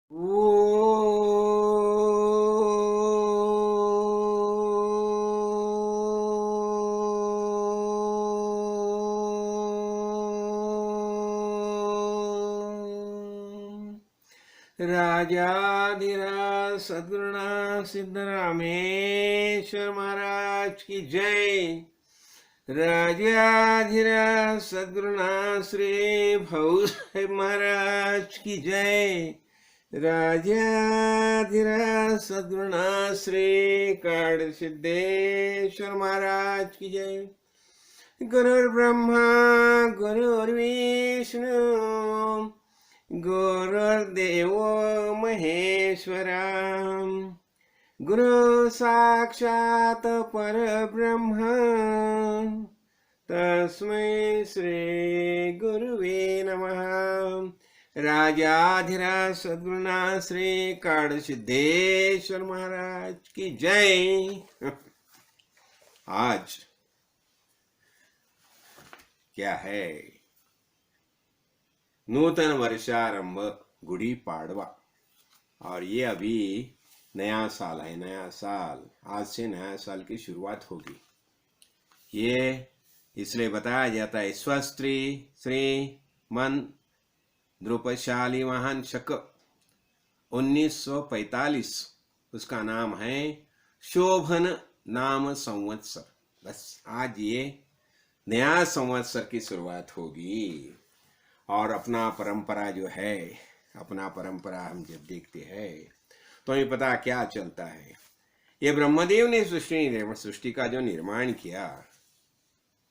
राजाधिराज सद्गुरुनाथ सिद्धरामेश्वर महाराज की जय। राजाधिराज सद्गुरुनाथ श्री भऊ साहेब महाराज की जय। राजाधिराज सद्गुरुनाथ श्री काड़ सिद्धेश्वर महाराज की जय। गुरुर्ब्रह्मा गुरुर्विष्णु गुरुर्देवो महेश्वरा गुरु साक्षात् परब्रह्म तस्मै श्री गुरुवे नमः। राजाधिराज सद्गुरुनाथ श्री काड़ सिद्धेश्वर महाराज की जय। आज क्या है? नूतन वर्षारंभ गुड़ी पाड़वा, और ये अभी नया साल है। नया साल, आज से नया साल की शुरुआत होगी। ये इसलिए बताया जाता है स्वस्त्री श्री मन द्रुपदशाली महान शक 1945, उसका नाम है शोभन नाम संवत्सर। बस आज ये नया संवत्सर की शुरुआत होगी। और अपना परंपरा जो है, अपना परंपरा हम जब देखते हैं तो हमें पता क्या चलता है। ये ब्रह्मदेव ने सृष्टि का जो निर्माण किया,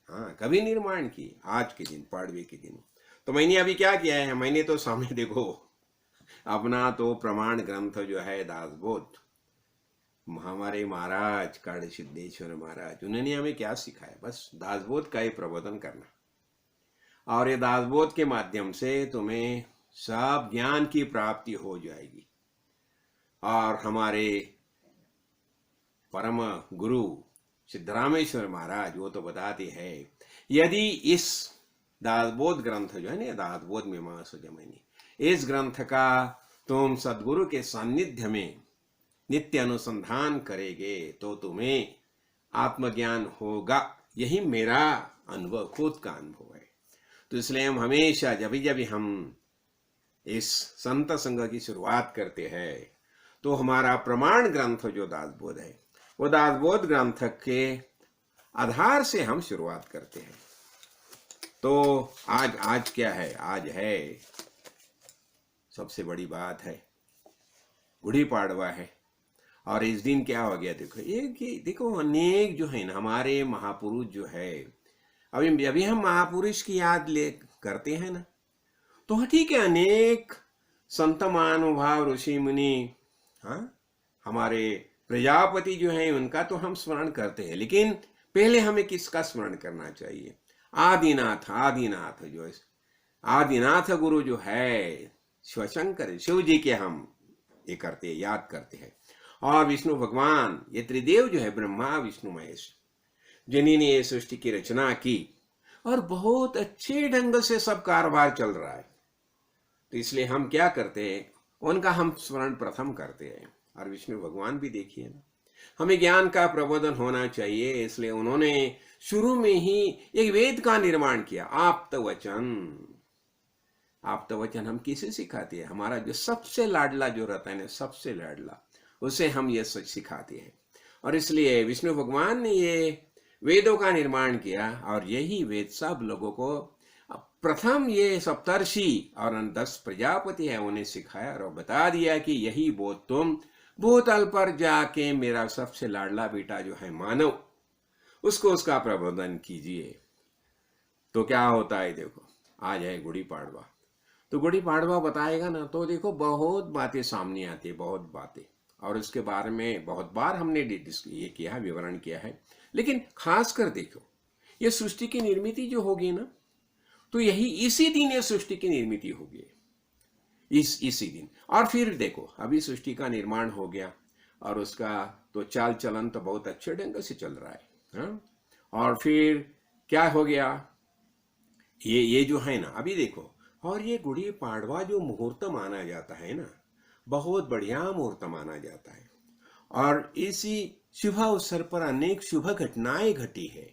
हाँ, कभी निर्माण की? आज के दिन, पाड़वे के दिन। तो मैंने अभी क्या किया है, मैंने तो सामने देखो अपना तो प्रमाण ग्रंथ जो है दासबोध, हमारे महाराज काड़ सिद्धेश्वर महाराज, उन्होंने हमें क्या सिखाया? बस दासबोध का ही प्रबोधन करना, और ये दासबोध के माध्यम से तुम्हें सब ज्ञान की प्राप्ति हो जाएगी। और हमारे परम गुरु सिद्धरामेश्वर महाराज वो तो बताते हैं, यदि इस दासबोध ग्रंथ जो है ना, दासबोध मीमांसा जमनी, इस ग्रंथ का तुम सदगुरु के सानिध्य में नित्य अनुसंधान करेंगे तो तुम्हें आत्मज्ञान होगा। यही मेरा अनुभव, खुद का अनुभव है। तो इसलिए हम हमेशा जब हम इस संत संघ की शुरुआत करते हैं तो हमारा प्रमाण ग्रंथ जो दासबोध है, वो दासबोध ग्रंथ के आधार से हम शुरुआत करते हैं। तो आज क्या है? आज है, सबसे बड़ी बात है, गुड़ी पाड़वा है। और इस दिन क्या हो गया? देखो, एक देखो अनेक जो है ना हमारे महापुरुष जो है, अभी हम महापुरुष की याद ले करते हैं ना, तो ठीक है, अनेक संत महानुभाव ऋषि मुनि, हाँ, हमारे प्रजापति जो है उनका तो हम स्मरण करते हैं, लेकिन पहले हमें किसका स्मरण करना चाहिए? आदिनाथ। आदिनाथ जो है, आदिनाथ गुरु जो है शिवशंकर, शिव जी के हम ये करते हैं, याद करते हैं। और विष्णु भगवान, ये त्रिदेव जो है ब्रह्मा विष्णु महेश, जिन्हीं ने ये सृष्टि की रचना की, और बहुत अच्छे ढंग से सब कारोबार चल रहा है। तो इसलिए हम क्या करते हैं, उनका हम स्मरण प्रथम करते हैं। और विष्णु भगवान भी देखिए ना, हमें ज्ञान का प्रबोधन होना चाहिए, इसलिए उन्होंने शुरू में ही एक वेद का निर्माण किया, आप्तवचन। आप्तवचन हम किसे सिखाते हैं? हमारा जो सबसे लाडला जो रहता है ना, सबसे लाडला, उसे हम ये सच सिखाते हैं। और इसलिए विष्णु भगवान ने ये वेदों का निर्माण किया, और यही वेद सब लोगों को प्रथम ये सप्तर्षि और 10 प्रजापति है उन्हें सिखाया और बता दिया कि यही बोध तुम भूतल पर जाके मेरा सबसे लाडला बेटा जो है मानव, उसको उसका प्रबोधन कीजिए। तो क्या होता है? देखो, आज है गुड़ी पाड़वा। तो गुड़ी पाड़वा बताएगा ना, तो देखो बहुत बातें सामने आती है, बहुत बातें, और उसके बारे में बहुत बार हमने ये किया है, विवरण किया है। लेकिन खास कर देखो, ये सृष्टि की निर्मित जो होगी ना, तो यही इसी दिन ये सृष्टि की निर्मित होगी, इसी दिन। और फिर देखो, अभी सृष्टि का निर्माण हो गया, और उसका तो चाल चलन तो बहुत अच्छे ढंग से चल रहा है, हाँ? और फिर क्या हो गया, ये जो है ना, अभी देखो, और ये गुड़ी पाड़वा जो मुहूर्त माना जाता है ना, बहुत बढ़िया मुहूर्त माना जाता है। और इसी शुभ अवसर पर अनेक शुभ घटनाएं घटी है।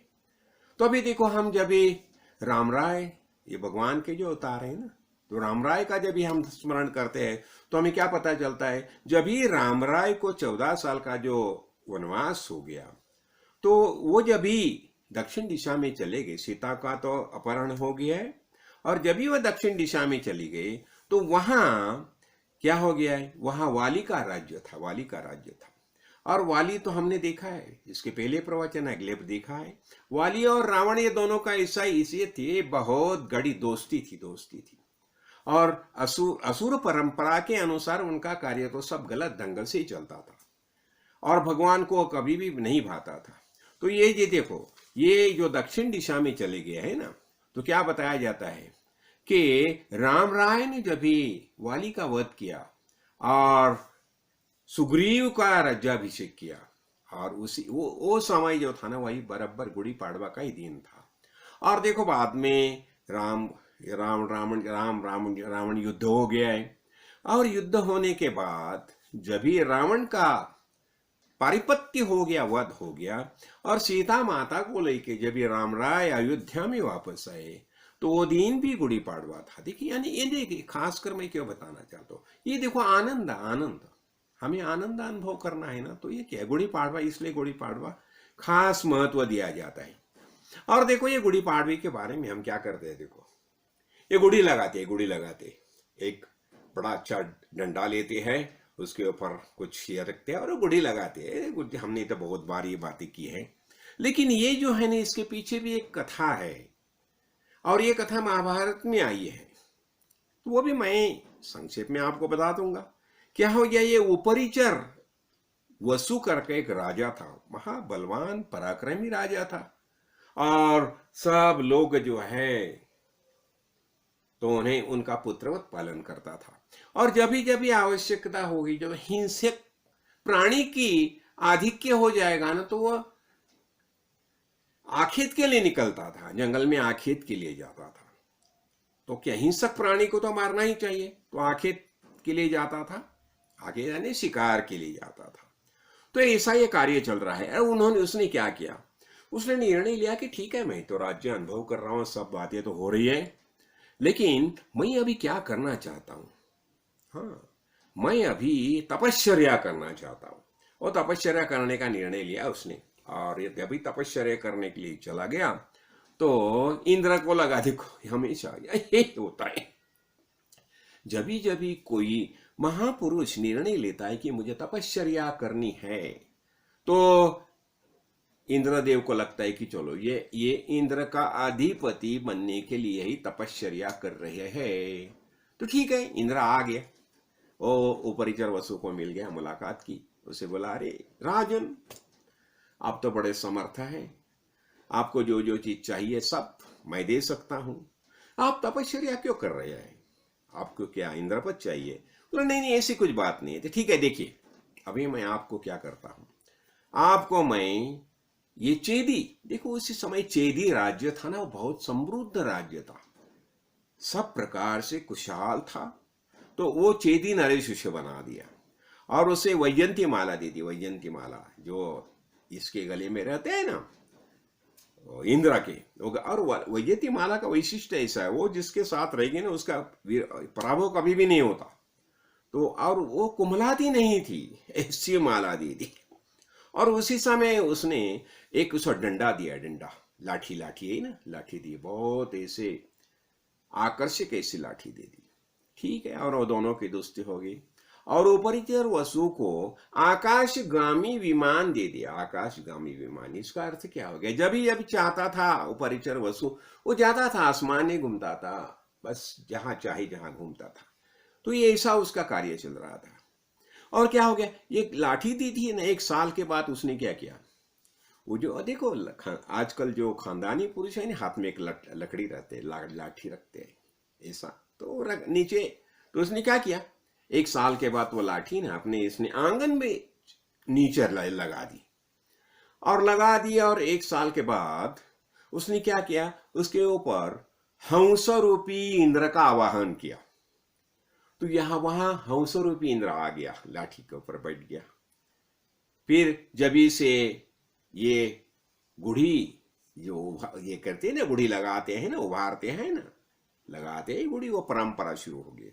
तो अभी देखो, हम जब भी राम राय, ये भगवान के जो अवतार है ना, तो राम राय का जब भी हम स्मरण करते हैं तो हमें क्या पता चलता है, जब भी राम राय को 14 साल का जो वनवास हो गया, तो वो जब भी दक्षिण दिशा में चले गए, सीता का तो अपहरण हो गया है, और जब भी वह दक्षिण दिशा में चली गई तो वहां क्या हो गया है, वहां वाली का राज्य था, वाली का राज्य था। और वाली तो हमने देखा है, इसके पहले प्रवचन अगले देखा है, वाली और रावण ये दोनों का ऐसा इसलिए थे, बहुत गड़ी दोस्ती थी, दोस्ती थी। और असुर असुर परंपरा के अनुसार उनका कार्य तो सब गलत ढंग से ही चलता था, और भगवान को कभी भी नहीं भाता था। तो ये देखो, ये जो दक्षिण दिशा में चले गए है ना, तो क्या बताया जाता है कि राम राय ने जब भी वाली का वध किया और सुग्रीव का राज्याभिषेक किया, और उसी वो समय जो था ना, वही बराबर गुड़ी पाड़वा का ही दिन था। और देखो, बाद में रावण युद्ध हो गया है। और युद्ध होने के बाद जब भी रावण का पारिपत्य हो गया, वध हो गया, और सीता माता को लेके जब ये राम राय अयोध्या में वापस आए, तो वो दिन भी गुड़ी पाड़वा था। देखिए, यानी ये देखिए, खासकर मैं क्यों बताना चाहता हूँ, ये देखो, आनंद आनंद, हमें आनंद अनुभव करना है ना, तो ये क्या गुड़ी पाड़वा, इसलिए गुड़ी पाड़वा खास महत्व दिया जाता है। और देखो, ये गुड़ी पाड़वे के बारे में हम क्या करते हैं, देखो, ये गुड़ी लगाते हैं, गुड़ी लगाते एक बड़ा अच्छा डंडा लेते हैं, उसके ऊपर कुछ ये रखते हैं और गुड़ी लगाते हैं। हमने तो बहुत बार ये बातें की है, लेकिन ये जो है ना, इसके पीछे भी एक कथा है, और ये कथा महाभारत में आई है। तो वो भी मैं संक्षेप में आपको बता दूंगा। क्या हो गया, ये उपरिचर वसु करके एक राजा था, महाबलवान पराक्रमी राजा था, और सब लोग जो है तो उन्हें उनका पुत्रवत पालन करता था। और जब भी आवश्यकता होगी, जब हिंसक प्राणी की आधिक्य हो जाएगा ना, तो वह आखेत के लिए निकलता था, जंगल में आखेत के लिए जाता था। तो क्या हिंसक प्राणी को तो मारना ही चाहिए, तो आखेत के लिए जाता था, आगे यानी शिकार के लिए जाता था। तो ऐसा ये कार्य चल रहा है। और उसने क्या किया, उसने निर्णय लिया कि ठीक है, मैं तो राज्य अनुभव कर रहा हूं, सब बातें तो हो रही है, लेकिन मैं अभी क्या करना चाहता हूं, हाँ, मैं अभी तपश्चर्या करना चाहता हूं। और तपश्चर्या करने का निर्णय लिया उसने, और ये अभी तपश्चर्या करने के लिए चला गया, तो इंद्र को लगा, देखो हमेशा यही होता है, जब भी कोई महापुरुष निर्णय लेता है कि मुझे तपश्चर्या करनी है, तो इंद्रदेव को लगता है कि चलो ये इंद्र का अधिपति बनने के लिए ही तपश्चर्या कर रहे हैं, तो ठीक है, इंद्र आ गया। वो उपरिचर वसु को मिल गया, मुलाकात की, उसे बोला, अरे राजन, आप तो बड़े समर्थ हैं, आपको जो जो चीज चाहिए सब मैं दे सकता हूं, आप तपश्चर्या क्यों कर रहे हैं, आपको क्या इंद्रपद चाहिए? बोला, नहीं नहीं, ऐसी कुछ बात नहीं है। तो ठीक है, देखिए, अभी मैं आपको क्या करता हूं, आपको मैं ये चेदी, देखो उसी समय चेदी राज्य था ना, वो बहुत समृद्ध राज्य था, सब प्रकार से खुशहाल था। तो वो चेदी नरेश उसे बना दिया, और उसे वैजयंती माला दे दी, वैजयंती माला जो इसके गले में रहते हैं ना इंद्र के। और वैजयंती माला का वैशिष्ट्य ऐसा है, वो जिसके साथ रहेगी ना, उसका पराभव कभी भी नहीं होता। तो और वो कुमलाती नहीं थी, ऐसी माला दी थी। और उसी समय उसने एक उसको डंडा दिया, डंडा, लाठी, लाठी है ना, लाठी दी, बहुत ऐसे आकर्षक ऐसी लाठी दे दी, ठीक है। और वो दोनों की दोस्ती हो गई। और उपरिचर वसु को आकाशगामी विमान दे दिया, आकाशगामी विमान। इसका अर्थ क्या हो गया, जब चाहता था उपरिचर वसु, वो जाता था, आसमान में घूमता था, बस जहां चाहे जहां घूमता था। तो ये ऐसा उसका कार्य चल रहा था। और क्या हो गया, ये लाठी दी थी ना, 1 साल के बाद उसने क्या किया, वो जो देखो आजकल जो खानदानी पुरुष है ना, हाथ में एक लकड़ी रहते, लाठी रखते हैं ऐसा, तो नीचे, तो उसने क्या किया, 1 साल के बाद वो लाठी ना अपने इसने आंगन में नीचे लगा दी, और लगा दिया। और 1 साल के बाद उसने क्या किया, उसके ऊपर हंस रूपी इंद्र का आवाहन किया। तो तो यहां वहां हंस रूपी इंद्र आ गया, लाठी के ऊपर बैठ गया। फिर जभी से ये गुढ़ी जो ये करते हैं ना, गुढ़ी लगाते हैं ना, उभारते हैं ना, लगाते हैं गुढ़ी, वो परंपरा शुरू हो गई।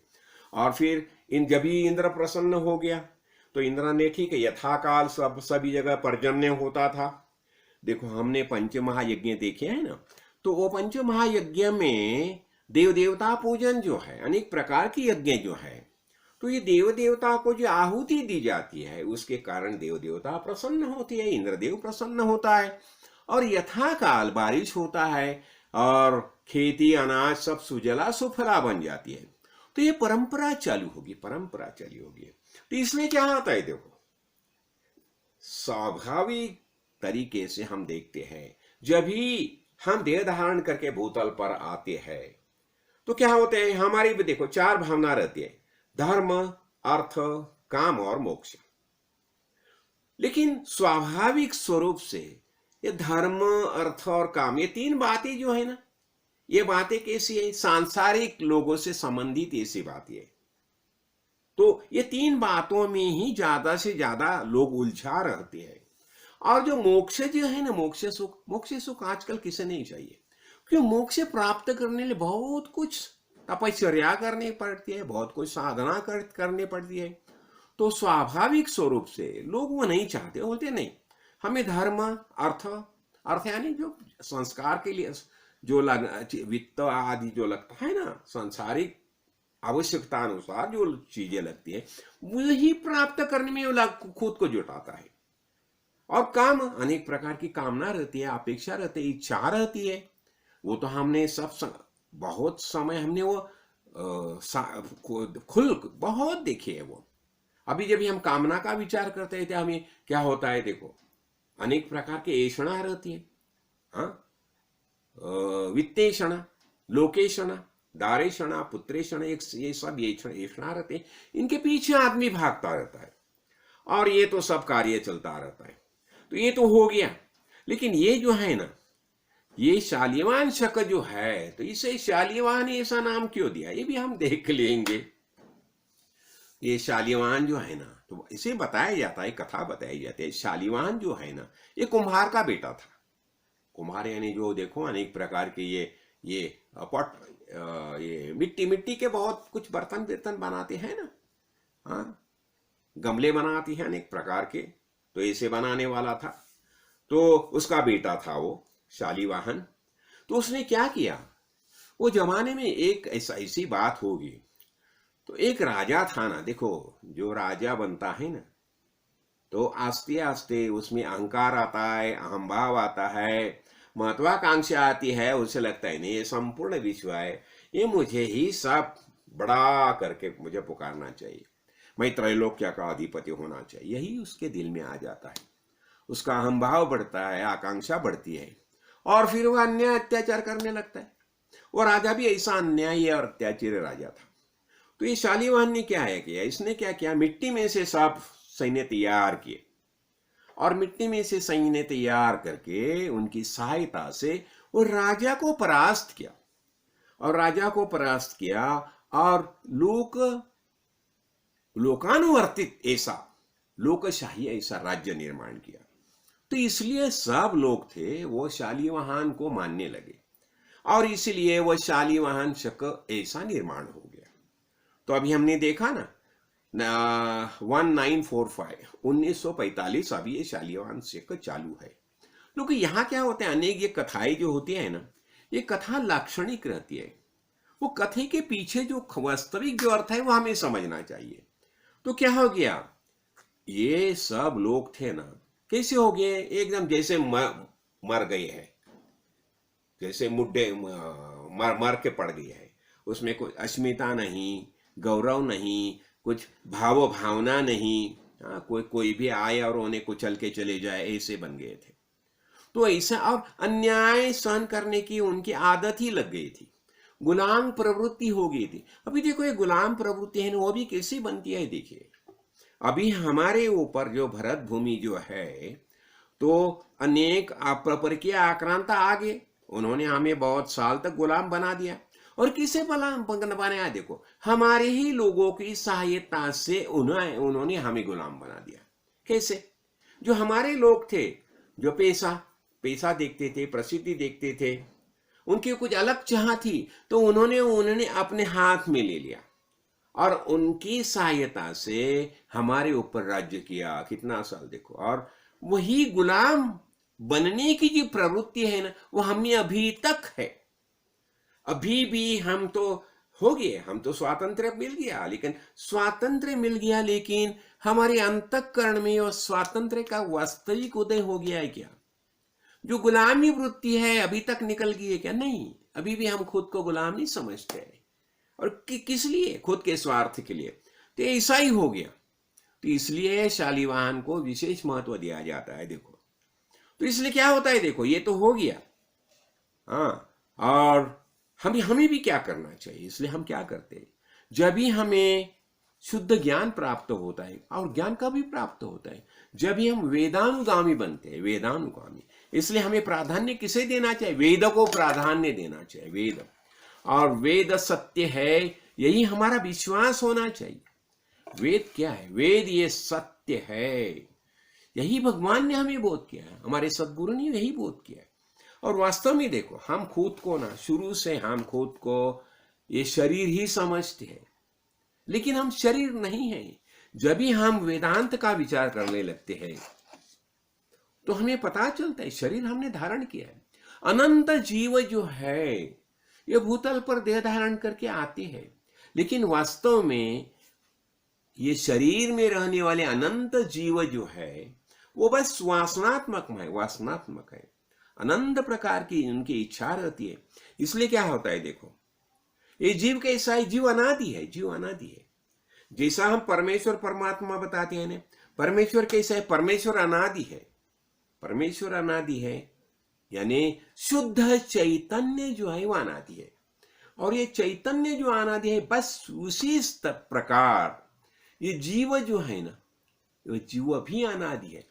और फिर इन जब ही इंद्र प्रसन्न हो गया तो इंद्र ने ठीक है यथाकाल सब सभी जगह पर्जन्य होता था। देखो हमने पंच महायज्ञ देखे हैं ना, तो वो पंच महायज्ञ में देव देवता पूजन जो है, अनेक प्रकार की यज्ञ जो है, तो ये देव देवता को जो आहुति दी जाती है उसके कारण देव देवता प्रसन्न होती है, इंद्रदेव प्रसन्न होता है और यथाकाल बारिश होता है और खेती अनाज सब सुजला सुफला बन जाती है। तो ये परंपरा चालू होगी, परंपरा चली होगी। तो इसमें क्या आता है, देखो स्वाभाविक तरीके से हम देखते हैं जब भी हम देह धारण करके भूतल पर आते हैं तो क्या होते हैं, हमारी भी देखो चार भावना रहती है, धर्म, अर्थ, काम और मोक्ष। लेकिन स्वाभाविक स्वरूप से ये धर्म, अर्थ और काम, ये तीन बातें जो है ना, ये बातें कैसी है, सांसारिक लोगों से संबंधित ऐसी बातें है। तो ये तीन बातों में ही ज्यादा से ज्यादा लोग उलझा रहते हैं। और जो मोक्ष जो है ना, मोक्ष सुख आजकल किसे नहीं चाहिए, क्योंकि मोक्ष प्राप्त करने लिए बहुत कुछ तपस्या करनी पड़ती है, बहुत कुछ साधना करनी पड़ती है। तो स्वाभाविक स्वरूप से लोग वो नहीं चाहते, बोलते नहीं हमें धर्म, अर्थ यानी जो संस्कार के लिए जो वित्त आदि जो लगता है ना, सांसारिक आवश्यकता अनुसार जो चीजें लगती है वही प्राप्त करने में वो खुद को जुटाता है। और काम, अनेक प्रकार की कामना रहती है, अपेक्षा रहती है, इच्छा रहती है। वो तो हमने बहुत समय हमने वो खुल बहुत देखे है। वो अभी जब हम कामना का विचार करते हैं तो हमें क्या होता है, देखो अनेक प्रकार की ऐषणा रहती है। हाँ, वित्तेषणा, लोकेषणा, दारेषणा, पुत्रेषणा, ये सब ऐषणा रहते हैं। इनके पीछे आदमी भागता रहता है और ये तो सब कार्य चलता रहता है। तो ये तो हो गया, लेकिन ये जो है ना, ये शालिवाहन शक जो है, तो इसे शालिवाहन ऐसा नाम क्यों दिया, ये भी हम देख लेंगे। ये शालिवाहन जो है ना, तो इसे बताया जाता है, कथा बताई जाती है। शालिवाहन जो है ना, ये कुम्हार का बेटा था। कुम्हार यानी जो देखो अनेक प्रकार के ये पट, ये मिट्टी के बहुत कुछ बर्तन बनाते हैं ना, हाँ, गमले बनाती है अनेक प्रकार के, तो इसे बनाने वाला था। तो उसका बेटा था वो शालिवाहन। तो उसने क्या किया, वो जमाने में एक ऐसी बात होगी, तो एक राजा था ना, देखो जो राजा बनता है ना, तो आस्ते आस्ते उसमें अहंकार आता है, अहम भाव आता है, महत्वाकांक्षा आती है। उसे लगता है नहीं ये संपूर्ण विश्व है, ये मुझे ही सब बड़ा करके मुझे पुकारना चाहिए, मैं त्रैलोक्य का अधिपति होना चाहिए, यही उसके दिल में आ जाता है। उसका अहम भाव बढ़ता है, आकांक्षा बढ़ती है और फिर वह अन्याय अत्याचार करने लगता है। वो राजा भी ऐसा अन्यायी और अत्याचारी राजा था। तो ये शालिवाहन ने क्या है किया, इसने क्या किया, मिट्टी में से सब सैन्य तैयार किए और मिट्टी में से सैन्य तैयार करके उनकी सहायता से वो राजा को परास्त किया और लोकानुवर्तित ऐसा लोकशाही ऐसा राज्य निर्माण किया। तो इसलिए सब लोग थे वो शालिवाहन को मानने लगे और इसलिए वह शालिवाहन शक ऐसा निर्माण हो गया। तो अभी हमने देखा ना 1945 अभी ये शालिवाहन शक चालू है। क्योंकि यहाँ क्या होता है, अनेक ये कथाएं जो होती है ना, ये कथा लाक्षणिक रहती है। वो कथे के पीछे जो वास्तविक जो अर्थ है वो हमें समझना चाहिए। तो क्या हो गया, ये सब लोग थे ना, कैसे हो गए, एकदम जैसे मर गए हैं, जैसे मुड्डे मर के पड़ गए हैं। उसमें कोई अस्मिता नहीं, गौरव नहीं, कुछ भावना नहीं। हाँ, कोई भी आए और उन्हें कुचल के चले जाए, ऐसे बन गए थे। तो ऐसा, और अन्याय सहन करने की उनकी आदत ही लग गई थी, गुलाम प्रवृत्ति हो गई थी। अभी देखो ये गुलाम प्रवृत्ति है ना, वो भी कैसी बनती है, देखिए अभी हमारे ऊपर जो भरत भूमि जो है, तो अनेक प्रपर के आक्रांता आ गए, उन्होंने हमें बहुत साल तक गुलाम बना दिया और किसे बनाया? देखो, हमारे ही लोगों की सहायता से उन्होंने हमें गुलाम बना दिया। कैसे? जो हमारे लोग थे, जो पैसा पैसा देखते थे, प्रसिद्धि देखते थे, उनकी कुछ अलग चाह थी, तो उन्होंने अपने हाथ में ले लिया और उनकी सहायता से हमारे ऊपर राज्य किया कितना साल। देखो, और वही गुलाम बनने की जो प्रवृत्ति है ना, वो हमें अभी तक है। अभी भी हम तो हो गए, हम तो स्वातंत्र्य मिल गया, लेकिन स्वातंत्र्य मिल गया, लेकिन हमारे अंतःकरण में वो स्वातंत्र्य का वास्तविक उदय हो गया है क्या? जो गुलामी वृत्ति है अभी तक निकल गई है क्या? नहीं, अभी भी हम खुद को गुलाम नहीं समझते हैं। और किस लिए? खुद के स्वार्थ के लिए। तो ऐसा ही हो गया। तो इसलिए शालिवाहन को विशेष महत्व दिया जाता है। देखो, तो इसलिए क्या होता है? देखो, ये तो हो गया, हाँ, और हमें भी क्या करना चाहिए? इसलिए हम क्या करते हैं? जब भी हमें शुद्ध ज्ञान प्राप्त होता है, और ज्ञान का भी प्राप्त होता है, जब भी हम वेदानुगामी बनते हैं, वेदानुगामी, इसलिए हमें प्राधान्य किसे देना चाहिए? वेद को प्राधान्य देना चाहिए। वेद, और वेद सत्य है, यही हमारा विश्वास होना चाहिए। वेद क्या है? वेद ये सत्य है, यही भगवान ने हमें बोध किया है, हमारे सदगुरु ने यही बोध किया है। और वास्तव में देखो, हम खुद को ना, शुरू से हम खुद को ये शरीर ही समझते हैं, लेकिन हम शरीर नहीं है। जब भी हम वेदांत का विचार करने लगते हैं, तो हमें पता चलता है शरीर हमने धारण किया है। अनंत जीव जो है, ये भूतल पर देह धारण करके आते हैं, लेकिन वास्तव में ये शरीर में रहने वाले अनंत जीव जो है, वो बस वासनात्मक है। अनंत प्रकार की उनकी इच्छा रहती है। इसलिए क्या होता है? देखो, ये जीव कैसा है? जीव अनादि है। जैसा हम परमेश्वर परमात्मा बताते हैं ना, परमेश्वर कैसा है? परमेश्वर अनादि है, यानी शुद्ध चैतन्य जो है वो अनादि है। और ये चैतन्य जो अनादि है, बस उसी प्रकार ये जीव जो है ना, ये जीव भी अनादि है।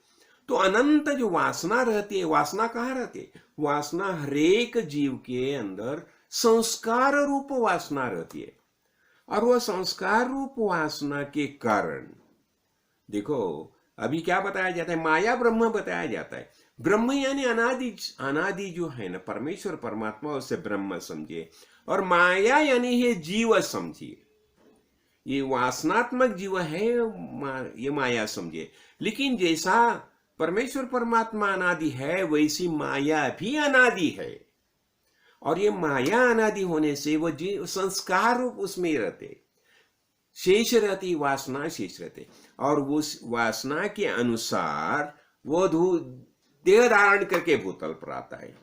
तो अनंत जो वासना रहती है, वासना कहाँ रहती है? वासना हरेक जीव के अंदर संस्कार रूप वासना रहती है। और वह संस्कार रूप वासना के कारण, देखो, अभी क्या बताया जाता है? माया ब्रह्म बताया जाता है। ब्रह्म यानी अनादि जो है ना, परमेश्वर परमात्मा, उसे ब्रह्म समझिए, और माया यानी ये जीव समझिए। ये वासनात्मक जीव है, ये माया समझिए। लेकिन जैसा परमेश्वर परमात्मा अनादि है, वैसी माया भी अनादि है। और ये माया अनादि होने से वो जीव संस्कार रूप उसमें रहते, शेष रहती, वासना शेष रहते, और उस वासना के अनुसार वो देह धारण करके भूतल पर आता है।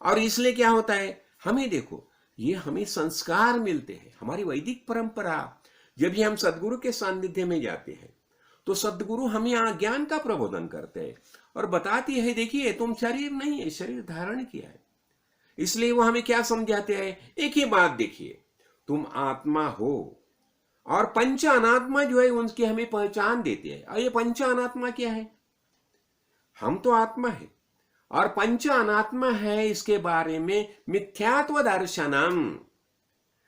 और इसलिए क्या होता है? हमें देखो, ये हमें संस्कार मिलते हैं। हमारी वैदिक परंपरा, जब भी हम सदगुरु के सानिध्य में जाते हैं, तो सदगुरु हमें ज्ञान का प्रबोधन करते हैं और बताती है, देखिए, तुम शरीर नहीं है, शरीर धारण किया है। इसलिए वो हमें क्या समझाते हैं? एक ही बात देखिए, तुम आत्मा हो, और पंच अनात्मा जो है उनकी हमें पहचान देते हैं। और ये पंच अनात्मा क्या है? हम तो आत्मा है, और पंच अनात्मा है, इसके बारे में मिथ्यात्व दर्शनम।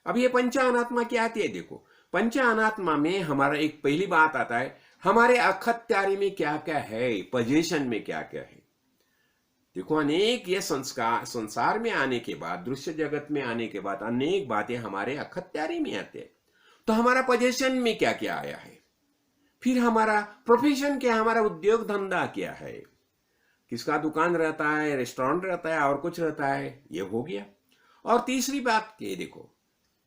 अब ये पंच अनात्मा क्या आती है? देखो, पंच अनात्मा में हमारा एक पहली बात आता है, हमारे अखत्यारी में क्या क्या है, पोजीशन में क्या क्या है। देखो, अनेक ये संसार में आने के बाद, दृश्य जगत में आने के बाद, अनेक बातें हमारे अखत्यारी में आते हैं। तो हमारा पोजीशन में क्या क्या आया है, फिर हमारा प्रोफेशन क्या, हमारा उद्योग धंधा क्या है, किसका दुकान रहता है, रेस्टोरेंट रहता है, और कुछ रहता है, ये हो गया। और तीसरी बात ये देखो,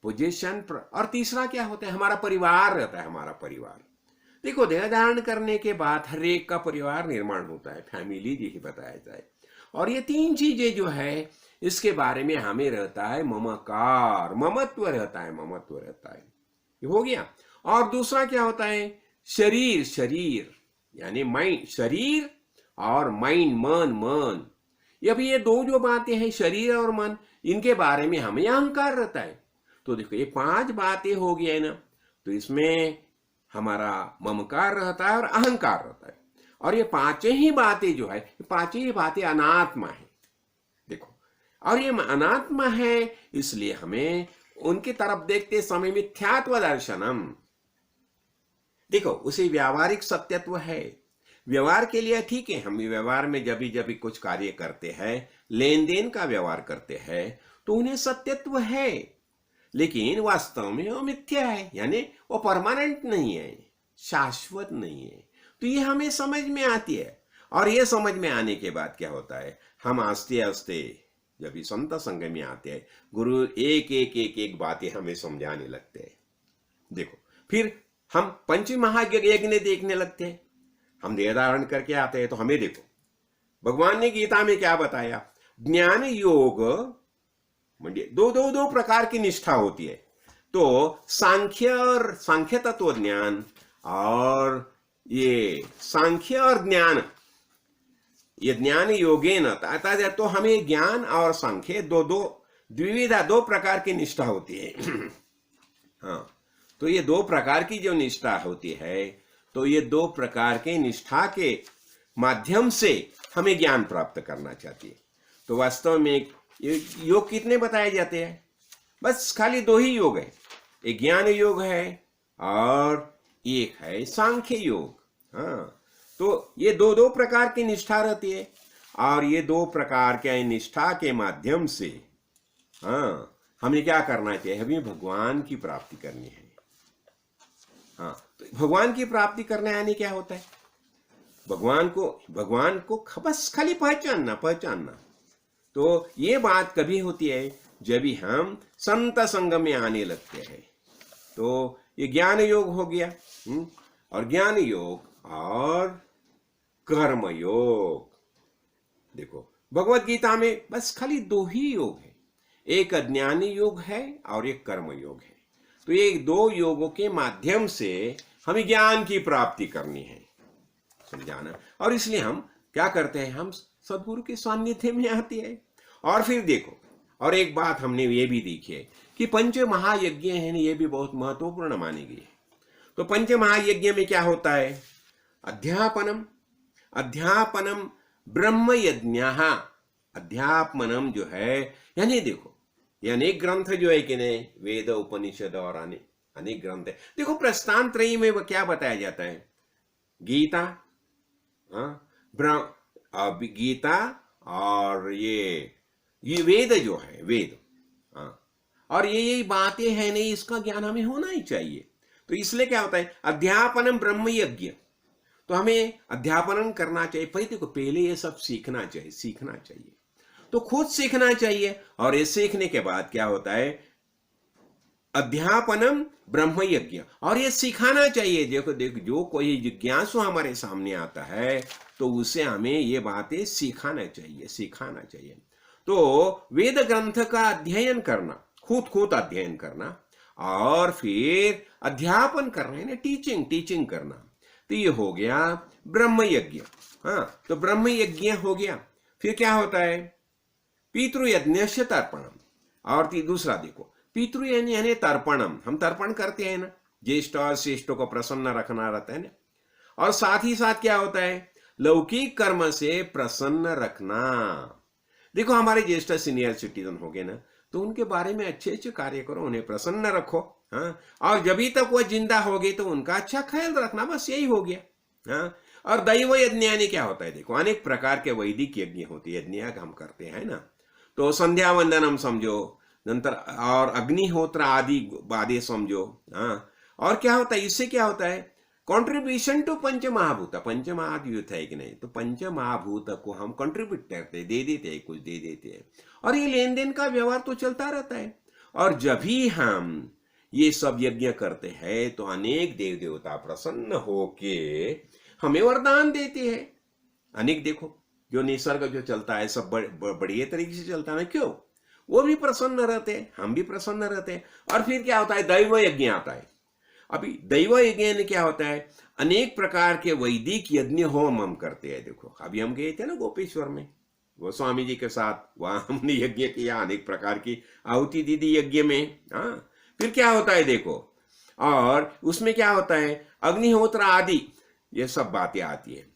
पोजीशन और तीसरा क्या होता है? हमारा परिवार रहता है, हमारा परिवार। देखो, देह धारण करने के बाद हर एक का परिवार निर्माण होता है, फैमिली यही बताया जाए। और ये तीन चीजें जो है, इसके बारे में हमें रहता है ममकार, ममत्व रहता है, ये हो गया। और दूसरा क्या होता है? शरीर यानी माइंड, शरीर और माइंड, मन। ये दो जो बातें हैं, शरीर और मन, इनके बारे में हमें अहंकार रहता है। तो देखो, ये 5 बातें हो गई है ना, तो इसमें हमारा ममकार रहता है और अहंकार रहता है। और ये 5 ही बातें जो है, 5 ही बातें अनात्मा है। देखो, और ये अनात्मा है, इसलिए हमें उनकी तरफ देखते समय मिथ्यात्व दर्शनम। देखो उसे व्यावहारिक सत्यत्व है। व्यवहार के लिए ठीक है, हम व्यवहार में जब भी कुछ कार्य करते हैं, लेन देन का व्यवहार करते हैं, तो उन्हें सत्यत्व है, लेकिन वास्तव में वो मिथ्या है, यानी वो परमानेंट नहीं है, शाश्वत नहीं है। तो ये हमें समझ में आती है, और ये समझ में आने के बाद क्या होता है, हम आस्ते आस्ते जब भी संत संग में आते हैं, गुरु एक बातें हमें समझाने लगते हैं। देखो फिर हम पंच महायज्ञ देखने लगते हैं, हम देह धारण करके आते हैं, तो हमें देखो भगवान ने गीता में क्या बताया, ज्ञान योग म्हणजे दो प्रकार की निष्ठा होती है। तो सांख्य तत्व ज्ञान और ये सांख्य और ज्ञान, ये ज्ञान योगेन, तो हमें ज्ञान और सांख्य दो प्रकार की निष्ठा होती है। हाँ, तो ये दो प्रकार की जो निष्ठा होती है, तो ये दो प्रकार के निष्ठा के माध्यम से हमें ज्ञान प्राप्त करना चाहती है। तो वास्तव में योग कितने बताए जाते हैं, बस खाली दो ही योग है, एक ज्ञान योग है और एक है सांख्य योग। हाँ, तो ये दो प्रकार की निष्ठा रहती है, और ये दो प्रकार के निष्ठा के माध्यम से हाँ हमें क्या करना चाहिए, हमें भगवान की प्राप्ति करनी है। हाँ, तो भगवान की प्राप्ति करने आने क्या होता है, भगवान को बस खाली पहचानना। तो ये बात कभी होती है जब भी हम संत संग में आने लगते हैं। तो ये ज्ञान योग हो गया, और ज्ञान योग और कर्म योग। देखो भगवत गीता में बस खाली दो ही योग है, एक ज्ञान योग है और एक कर्म योग है। तो ये दो योगों के माध्यम से हमें ज्ञान की प्राप्ति करनी है, समझाना। और इसलिए हम क्या करते हैं, हम सदगुरु के सान्निध्य में आते हैं। और फिर देखो, और एक बात हमने ये भी देखी है कि पंच महायज्ञ है, ये भी बहुत महत्वपूर्ण मानी गई है। तो पंच महायज्ञ में क्या होता है, अध्यापनम ब्रह्म यज्ञ। अध्यापनम जो है, यानी देखो ये अनेक ग्रंथ जो है कि नहीं, वेद उपनिषद और अनेक ग्रंथ है। देखो प्रस्थान त्रयी में क्या बताया जाता है, गीता, गीता और ये वेद जो है, वेद, और ये बातें हैं नहीं, इसका ज्ञान हमें होना ही चाहिए। तो इसलिए क्या होता है, अध्यापनम ब्रह्म यज्ञ। तो हमें अध्यापन करना चाहिए, पहले ये सब सीखना चाहिए। तो खुद सीखना चाहिए, और ये सीखने के बाद क्या होता है, अध्यापनम ब्रह्म यज्ञ, और ये सिखाना चाहिए। देखो जो कोई जिज्ञासु हमारे सामने आता है, तो उसे हमें ये बातें सिखाना चाहिए। तो वेद ग्रंथ का अध्ययन करना, खुद अध्ययन करना, और फिर अध्यापन करना है ना, टीचिंग करना। तो ये हो गया ब्रह्म यज्ञ। हाँ, तो ब्रह्म यज्ञ हो गया। फिर क्या होता है, पितृयज्ञस्य तर्पणम। और दूसरा देखो, पितृ यानी तर्पणम, हम तर्पण करते हैं ना, ज्येष्ठ और श्रेष्ठ को प्रसन्न रखना रहता है ना। और साथ ही साथ क्या होता है, लौकिक कर्म से प्रसन्न रखना। देखो हमारे ज्येष्ठ सीनियर सिटीजन हो गए ना, तो उनके बारे में अच्छे कार्य करो, उन्हें प्रसन्न रखो। हाँ, और जब तक वह जिंदा हो गए तो उनका अच्छा ख्याल रखना, बस यही हो गया। हाँ, और दैव यज्ञ यानी क्या होता है, देखो अनेक प्रकार के वैदिक यज्ञ होते हैं, यज्ञ हम करते हैं ना। तो संध्या वंदन हम समझो, नंतर और अग्निहोत्र आदि बातें समझो। हाँ, और क्या होता है, इससे क्या होता है, कंट्रीब्यूशन टू पंच महाभूत। पंच महाभूत है कि नहीं, तो पंच महाभूत को हम कंट्रीब्यूट करते, दे देते हैं, कुछ दे देते हैं, और ये लेन देन का व्यवहार तो चलता रहता है। और जब भी हम ये सब यज्ञ करते हैं, तो अनेक देव देवता प्रसन्न होके हमें वरदान देते हैं। अनेक देखो जो निसर्ग जो चलता है सब बढ़िया तरीके से चलता है, क्यों, वो भी प्रसन्न रहते हैं, हम भी प्रसन्न रहते हैं। और फिर क्या होता है, दैव यज्ञ आता है। अभी दैव यज्ञ में क्या होता है, अनेक प्रकार के वैदिक यज्ञ होम हम करते हैं। देखो अभी हम गए थे ना गोपेश्वर में, वो स्वामी जी के साथ, वहां हमने यज्ञ किया, अनेक प्रकार की आहुति दीदी यज्ञ में। हाँ, फिर क्या होता है देखो, और उसमें क्या होता है, अग्निहोत्र आदि ये सब बातें आती है।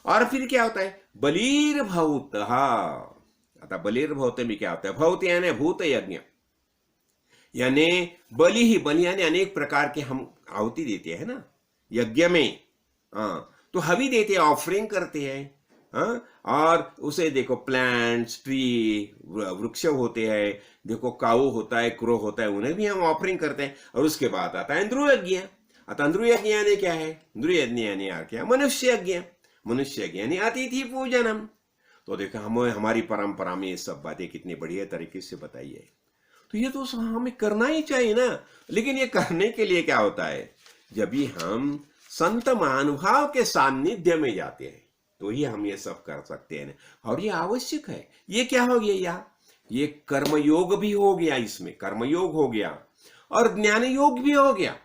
और फिर क्या होता है, बलिर्भूत। अतः बलिर्भूत में क्या होता है, भूत यानी भूत यज्ञ, यानी बलि ही बलि यानी अनेक प्रकार के हम आहुति देते हैं ना यज्ञ में। हाँ, तो हवि देते हैं, ऑफरिंग करते हैं। हाँ, और उसे देखो प्लांट्स, ट्री, वृक्ष होते हैं, देखो काऊ होता है, क्रो होता है, उन्हें भी हम ऑफरिंग करते हैं। और उसके बाद आता है इंद्रिय यज्ञ। अतः इंद्रिय यज्ञ यानी क्या है? इंद्रिय यज्ञ यानी यार क्या? मनुष्य यज्ञ। मनुष्य यज्ञ यानी अतिथि पूजनम। तो देखो हमें हमारी परंपरा में ये सब बातें कितनी बढ़िया तरीके से बताई है। तो ये तो हमें करना ही चाहिए ना। लेकिन ये करने के लिए क्या होता है? जब भी हम संत महानुभाव के सानिध्य में जाते हैं तो ही हम ये सब कर सकते हैं। और ये आवश्यक है। ये क्या हो गया यार? ये कर्मयोग भी हो गया, इसमें कर्मयोग हो गया और ज्ञान योग भी हो गया।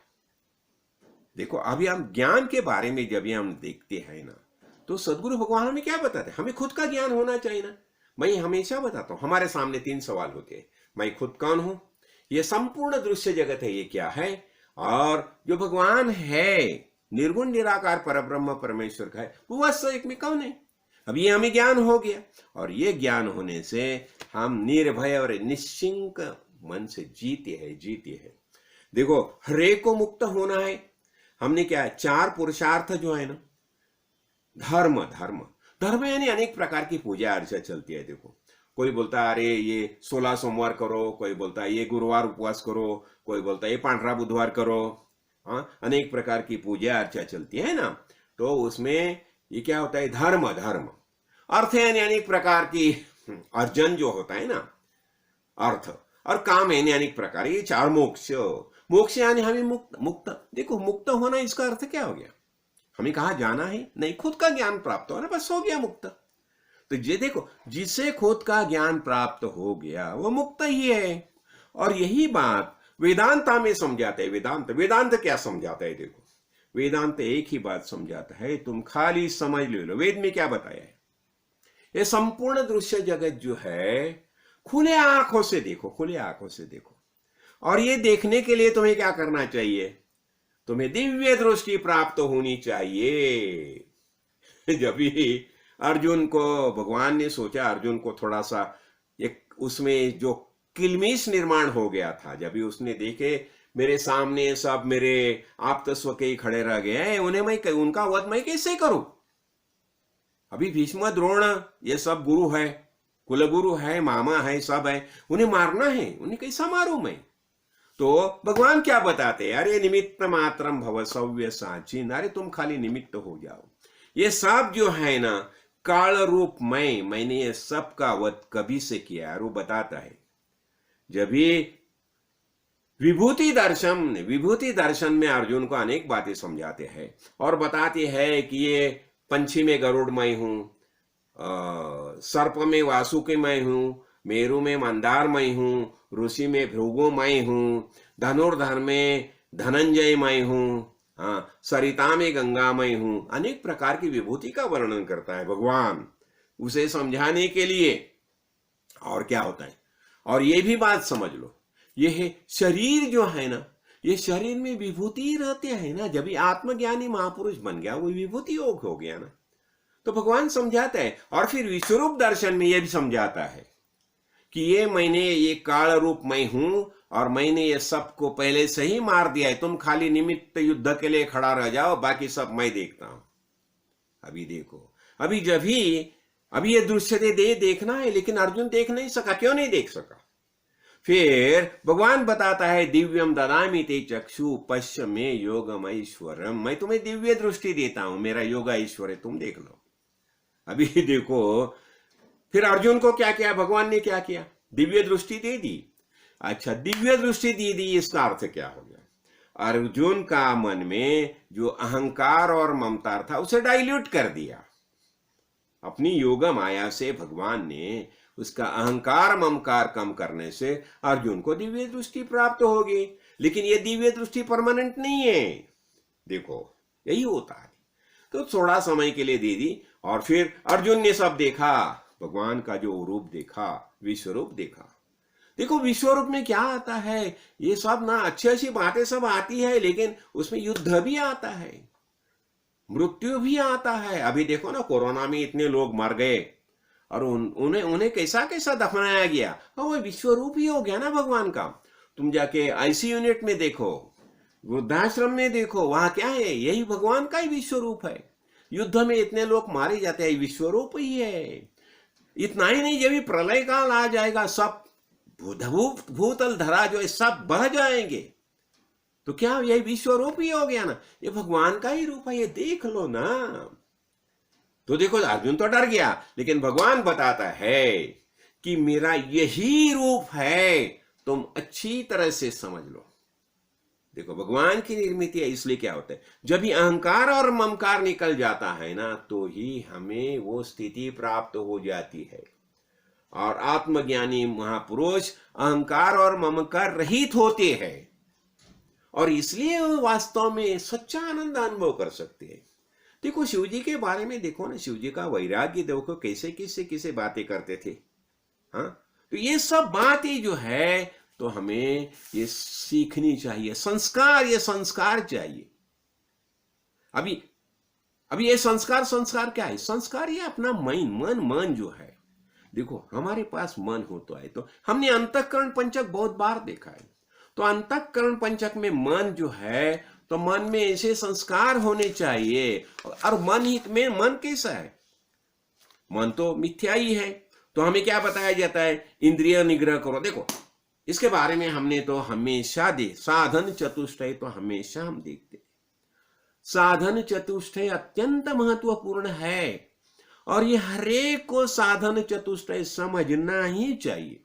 देखो अभी हम ज्ञान के बारे में जब हम देखते हैं ना, तो सदगुरु भगवान हमें क्या बताते हैं? हमें खुद का ज्ञान होना चाहिए ना। मैं हमेशा बताता हूं, हमारे सामने 3 सवाल होते हैं। मैं खुद कौन हूं? ये संपूर्ण दृश्य जगत है, ये क्या है? और जो भगवान है, निर्गुण निराकार परब्रह्म परमेश्वर का है, वो वास्तविक में कौन है? अब ये हमें ज्ञान हो गया, और ये ज्ञान होने से हम निर्भय और निश्चिंत मन से जीते हैं। देखो हरे को मुक्त होना है। हमने क्या है? 4 पुरुषार्थ जो है ना, धर्म धर्म धर्म यानी अनेक प्रकार की पूजा अर्चा चलती है। देखो कोई बोलता है अरे ये 16 सोमवार करो, कोई बोलता है ये गुरुवार उपवास करो, कोई बोलता है ये पांडरा बुधवार करो। हाँ, अनेक प्रकार की पूजा अर्चा चलती है ना। तो उसमें ये क्या होता है? धर्म धर्म अर्थ यानी अनेक प्रकार की अर्जन जो होता है ना, अर्थ और काम यानी अनेक प्रकार, ये 4 मोक्ष। मोक्ष यानी हमें मुक्त। देखो मुक्त होना, इसका अर्थ क्या हो गया? हमें कहाँ जाना है नहीं, खुद का ज्ञान प्राप्त होना, बस हो गया मुक्त। तो ये देखो जिसे खुद का ज्ञान प्राप्त हो गया वो मुक्त ही है। और यही बात वेदांता में समझाते हैं। वेदांत क्या समझाता है? देखो वेदांत एक ही बात समझाता है, तुम खाली समझ लो। वेद में क्या बताया है? ये संपूर्ण दृश्य जगत जो है खुले आंखों से देखो, खुले आंखों से देखो। और ये देखने के लिए तुम्हें क्या करना चाहिए? तुम्हें दिव्य दृष्टि प्राप्त होनी चाहिए। जब भी अर्जुन को भगवान ने सोचा, अर्जुन को थोड़ा सा एक उसमें जो किलमिश निर्माण हो गया था, जब भी उसने देखे मेरे सामने सब मेरे आप्त स्वके ही खड़े रह गए, उन्हें मैं उनका वध मैं कैसे करूं? अभी भीष्म द्रोण ये सब गुरु है, कुलगुरु है, मामा है, सब है, उन्हें मारना है, उन्हें कैसा मारूं मैं? तो भगवान क्या बताते हैं? अरे निमित्त मात्रम भव सव्य साचिन। अरे तुम खाली निमित्त हो जाओ। ये सब जो है ना काल रूप मैंने ये सब का वध कभी से किया है। वो बताता है जब भी विभूति दर्शन में अर्जुन को अनेक बातें समझाते हैं और बताते हैं कि ये पंछी में गरुड़मय हूं, सर्प में वासुकीमय हूं, मेरु में मंदारमय हूं, ऋषि में भृगुमय हूं, धनुर्धर में धनंजयमय हूं, हाँ, सरिता में गंगामय हूं। अनेक प्रकार की विभूति का वर्णन करता है भगवान उसे समझाने के लिए। और क्या होता है? और ये भी बात समझ लो, ये है शरीर जो है ना, ये शरीर में विभूति रहते हैं ना। जब भी आत्मज्ञानी महापुरुष बन गया वो विभूति योग हो गया ना। तो भगवान समझाता है। और फिर विश्वरूप दर्शन में यह भी समझाता है कि ये काल रूप मैं हूं और मैंने ये सबको पहले से ही मार दिया है। तुम खाली निमित्त युद्ध के लिए खड़ा रह जाओ, बाकी सब मैं देखता हूं। अभी देखो, अभी ये दृश्य देखना है, लेकिन अर्जुन देख नहीं सका। क्यों नहीं देख सका? फिर भगवान बताता है दिव्यम ददामि ते चक्षु पश्य में योगम ऐश्वर्यम। मैं तुम्हें दिव्य दृष्टि देता हूं, मेरा योग ऐश्वर्य तुम देख लो। अभी देखो फिर अर्जुन को क्या किया भगवान ने? क्या किया? दिव्य दृष्टि दे दी। अच्छा, दिव्य दृष्टि दे दी, इसका अर्थ क्या हो गया? अर्जुन का मन में जो अहंकार और ममता था उसे डाइल्यूट कर दिया। अपनी योग माया से भगवान ने उसका अहंकार ममकार कम करने से अर्जुन को दिव्य दृष्टि प्राप्त होगी। लेकिन यह दिव्य दृष्टि परमानेंट नहीं है। देखो यही होता है। तो थोड़ा समय के लिए दे दी और फिर अर्जुन ने सब देखा, भगवान का जो रूप देखा, विश्वरूप देखा। देखो विश्वरूप में क्या आता है? ये सब ना अच्छी अच्छी बातें सब आती है, लेकिन उसमें युद्ध भी आता है, मृत्यु भी आता है। अभी देखो ना कोरोना में इतने लोग मर गए और उन्हें कैसा कैसा दफनाया गया। वो विश्वरूप ही हो गया ना भगवान का। तुम जाके आईसी यूनिट में देखो, वृद्धाश्रम में देखो, वहां क्या है? यही भगवान का ही विश्व रूप है। युद्ध में इतने लोग मारे जाते हैं, विश्व रूप ही है। इतना ही नहीं, जब भी प्रलय काल आ जाएगा, सब भूतल धरा जो है सब बह जाएंगे, तो क्या यही विश्व रूप ही हो गया ना? ये भगवान का ही रूप है, ये देख लो ना। तो देखो, अर्जुन तो डर गया, लेकिन भगवान बताता है कि मेरा यही रूप है, तुम अच्छी तरह से समझ लो। देखो, भगवान की निर्मित है, इसलिए क्या होता है, जब भी अहंकार और ममकार निकल जाता है ना, तो ही हमें वो स्थिति प्राप्त हो जाती है। और आत्मज्ञानी महापुरुष अहंकार और ममकार रहित होते हैं, और इसलिए वो वास्तव में सच्चा आनंद अनुभव कर सकते हैं। देखो, शिव जी के बारे में देखो ना, शिव जी का वैराग्य देखो, कैसे किसे किसे बातें करते थे। हाँ, तो ये सब बातें जो है, तो हमें ये सीखनी चाहिए। संस्कार, ये संस्कार चाहिए। अभी अभी ये संस्कार क्या है? संस्कार ये अपना मन जो है। देखो, हमारे पास मन हो तो है, तो हमने अंतःकरण पंचक बहुत बार देखा है। तो अंतःकरण पंचक में मन जो है, तो मन में ऐसे संस्कार होने चाहिए। और मन कैसा है? मन तो मिथ्या ही है। तो हमें क्या बताया जाता है? इंद्रिय निग्रह करो। देखो, इसके बारे में हमने तो हमेशा साधन चतुष्टय तो हमेशा हम देखते। साधन चतुष्टय अत्यंत महत्वपूर्ण है, और ये हरेक को साधन चतुष्टय समझना ही चाहिए।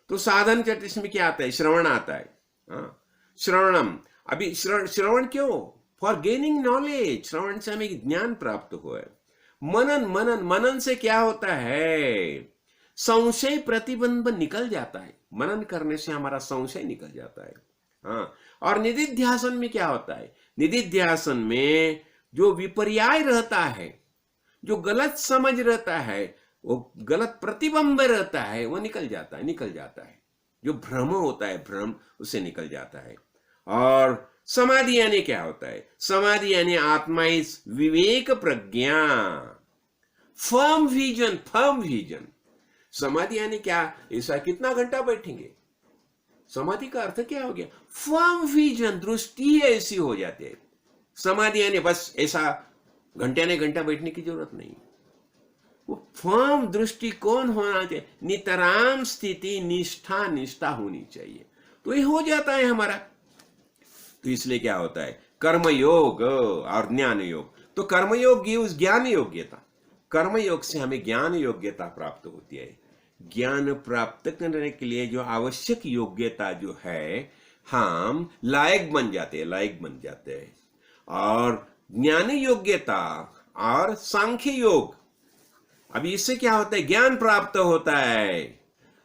तो साधन चतुष्टय में क्या आता है? श्रवण आता है। हाँ, श्रवणम। अभी श्रवण क्यों? For gaining knowledge. श्रवण से हमें ज्ञान प्राप्त हुआ है। मनन से क्या होता है? संशय प्रतिबंध निकल जाता है। मनन करने से हमारा संशय निकल जाता है। हाँ, और निधिध्यासन में क्या होता है? निधिध्यासन में जो विपर्याय रहता है, जो गलत समझ रहता है, वो गलत प्रतिबंध रहता है, वो निकल जाता है। जो भ्रम होता है, भ्रम उससे निकल जाता है। और समाधि यानी क्या होता है? समाधि यानी आत्मा इस विवेक प्रज्ञा, फर्म विजन। समाधि यानी क्या? ऐसा कितना घंटा बैठेंगे? समाधि का अर्थ क्या हो गया? फर्म विजन, दृष्टि ऐसी हो जाती है। समाधि यानी बस ऐसा घंटे ने घंटा बैठने की जरूरत नहीं, वो फर्म दृष्टिकोण होना चाहिए। नितराम स्थिति, निष्ठा होनी चाहिए, तो ये हो जाता है हमारा। तो इसलिए क्या होता है? कर्मयोग और ज्ञान योग। तो कर्मयोग गिव्स ज्ञान योग्यता। कर्मयोग से हमें ज्ञान योग्यता प्राप्त होती है। ज्ञान प्राप्त करने के लिए जो आवश्यक योग्यता जो है, हम लायक बन जाते हैं। और ज्ञान योग्यता और सांख्य योग, अभी इससे क्या होता है? ज्ञान प्राप्त होता है,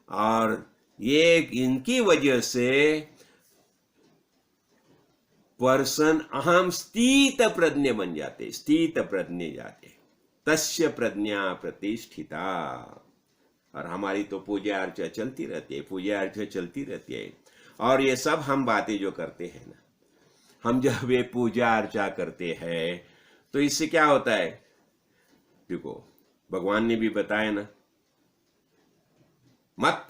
और ये इनकी वजह से पर्सन अहम स्थित प्रज्ञ बन जाते, तस्य प्रज्ञा प्रतिष्ठिता। और हमारी तो पूजा अर्चा चलती रहती है। और ये सब हम बातें जो करते हैं ना, हम जब ये पूजा अर्चा करते हैं, तो इससे क्या होता है? देखो, भगवान ने भी बताया ना, मत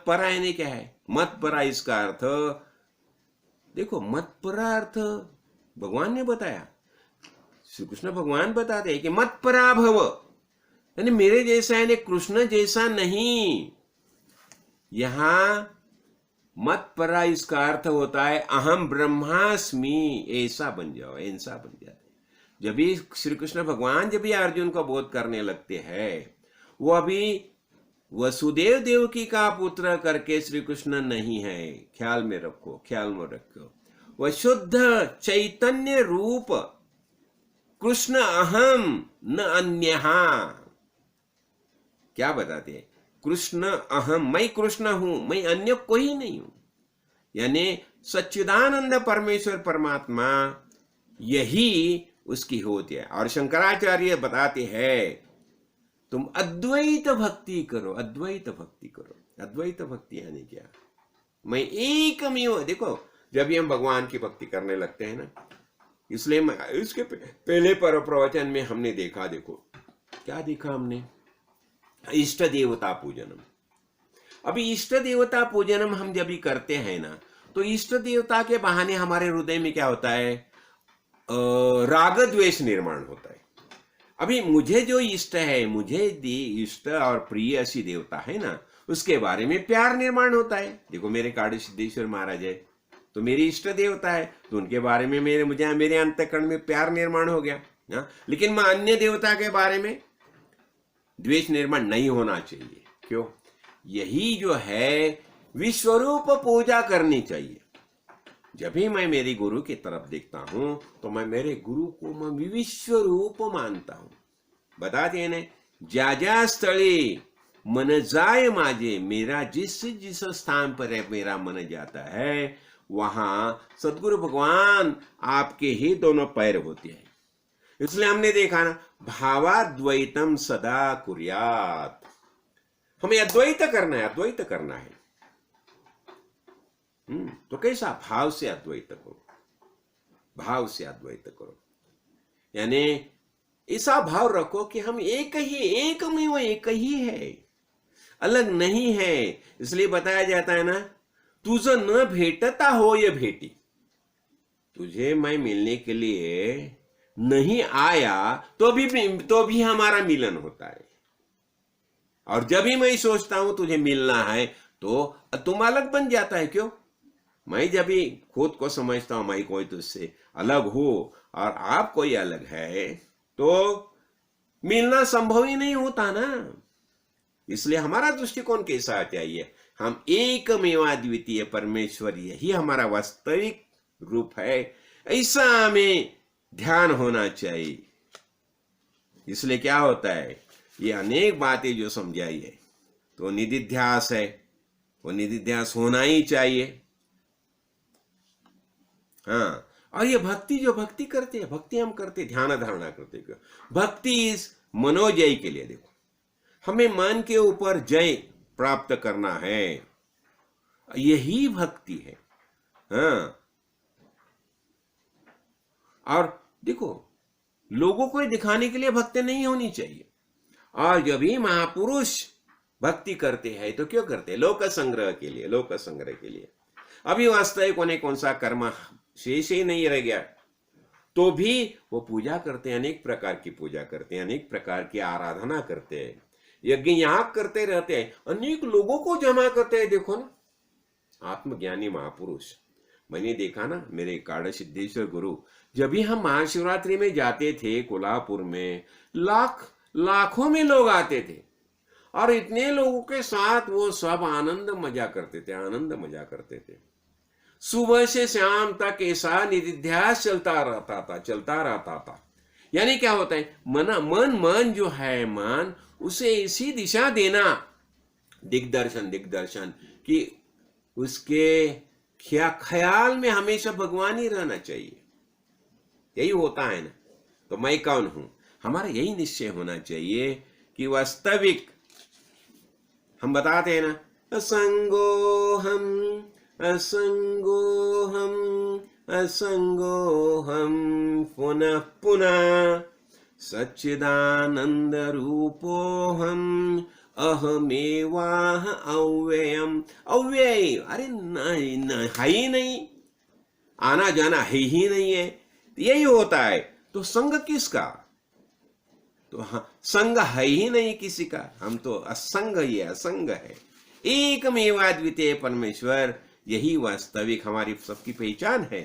परा यानी क्या है? मत परा, इसका अर्थ देखो, मत परा अर्थ भगवान ने बताया। श्री कृष्ण भगवान बताते हैं कि मत परा भव, यानी मेरे जैसा, यानी कृष्ण जैसा नहीं। यहां मत परा इसका अर्थ होता है अहम ब्रह्मास्मि, ऐसा बन जाते। जब भी श्री कृष्ण भगवान जब भी अर्जुन को बोध करने लगते हैं, वो अभी वसुदेव देवकी का पुत्र करके श्री कृष्ण नहीं है, ख्याल में रखो। वह शुद्ध चैतन्य रूप कृष्ण अहम न अन्यहा। क्या बताते हैं? कृष्ण अहम, मैं कृष्ण हूं, मैं अन्य कोई नहीं हूं। यानी सच्चिदानंद परमेश्वर परमात्मा, यही उसकी होती है। और शंकराचार्य बताते हैं, तुम अद्वैत भक्ति करो। अद्वैत भक्ति यानी क्या? मैं एकमेव। देखो, जब भी हम भगवान की भक्ति करने लगते हैं ना, इसलिए इसके पहले प्रवचन में हमने देखा, देखो क्या देखा हमने? इष्ट देवता पूजनम। अभी इष्ट देवता पूजन हम जब भी करते हैं ना, तो इष्ट देवता के बहाने हमारे हृदय में क्या होता है, राग द्वेष निर्माण होता है। अभी मुझे जो इष्ट है, मुझे इष्ट और प्रिय ऐसी देवता है ना, उसके बारे में प्यार निर्माण होता है। देखो मेरे काड़ी सिद्धेश्वर महाराज है तो मेरी इष्ट देवता है, तो उनके बारे में मेरे अंतःकरण में प्यार निर्माण हो गया ना। लेकिन मैं अन्य देवता के बारे में द्वेष निर्माण नहीं होना चाहिए। क्यों? यही जो है विश्वरूप पूजा करनी चाहिए। जब भी मैं मेरे गुरु की तरफ देखता हूं तो मैं मेरे गुरु को मैं विश्व रूप मानता हूं। बताते हैं ना, ज्या ज्या स्थली मन जाए माजे, मेरा जिस जिस स्थान पर है मेरा मन जाता है, वहां सदगुरु भगवान आपके ही दोनों पैर होते हैं। इसलिए हमने देखा ना, भावाद्वैतम सदा कुर्यात। हमें अद्वैत करना है, अद्वैत करना है। तो कैसा? भाव से अद्वैत करो, भाव से अद्वैत करो। यानी ऐसा भाव रखो कि हम एक ही, एक में वो एक ही है, अलग नहीं है। इसलिए बताया जाता है ना, तुझ न भेटता हो ये भेटी। तुझे मैं मिलने के लिए नहीं आया तो भी हमारा मिलन होता है। और जब भी मैं सोचता हूं तुझे मिलना है तो तुम अलग बन जाता है। क्यों? मैं जब भी खुद को समझता हूं मैं कोई तुझसे अलग हूं और आप कोई अलग है, तो मिलना संभव ही नहीं होता ना। इसलिए हमारा दृष्टिकोण कैसा चाहिए? हम एकमेवाद्वितीय परमेश्वर, यही हमारा वास्तविक रूप है, ऐसा हमें ध्यान होना चाहिए। इसलिए क्या होता है, ये अनेक बातें जो समझाई है तो निधिध्यास है, वो निधिध्यास होना ही चाहिए। हाँ, और ये भक्ति जो भक्ति करते हैं, भक्ति हम करते, ध्यान धारणा करते, भक्ति इस मनोजय के लिए। देखो हमें मन के ऊपर जय प्राप्त करना है, यही भक्ति है। हाँ, और देखो लोगों को दिखाने के लिए भक्ति नहीं होनी चाहिए। और जब भी महापुरुष भक्ति करते हैं तो क्यों करते हैं? लोक संग्रह के लिए, लोक संग्रह के लिए। अभी वास्तविक उन्हें कौन सा कर्म शेष ही नहीं रह गया, तो भी वो पूजा करते हैं, अनेक प्रकार की पूजा करते हैं, अनेक प्रकार की आराधना करते हैं, यज्ञ याग करते रहते हैं, अनेक लोगों को जमा करते हैं। देखो ना, आत्मज्ञानी महापुरुष, मैंने देखा ना, मेरे काड़ा सिद्धेश्वर गुरु, जब भी हम महाशिवरात्रि में जाते थे कोल्हापुर में, लाखों में लोग आते थे और इतने लोगों के साथ वो सब आनंद मजा करते थे, आनंद मजा करते थे। सुबह से शाम तक ऐसा निधिध्यास चलता रहता था। यानी क्या होता है, मन जो है, मन उसे ऐसी दिशा देना, दिग्दर्शन कि उसके ख्याल में हमेशा भगवान ही रहना चाहिए। यही होता है ना। तो मैं कौन हूं, हमारा यही निश्चय होना चाहिए कि वास्तविक हम बताते हैं ना, असंगोहम असंगोहम असंगोहम पुनः पुनः सच्चिदानंद रूपोहम अहमेवाह अव्ययम। अव्यय, अरे नहीं, है ही नहीं, आना जाना है ही नहीं है, यही होता है। तो संग किसका? तो हाँ, संग है ही नहीं किसी का, हम तो असंग ही है, असंग है। एकमेवाद्वितीय परमेश्वर, यही वास्तविक हमारी सबकी पहचान है।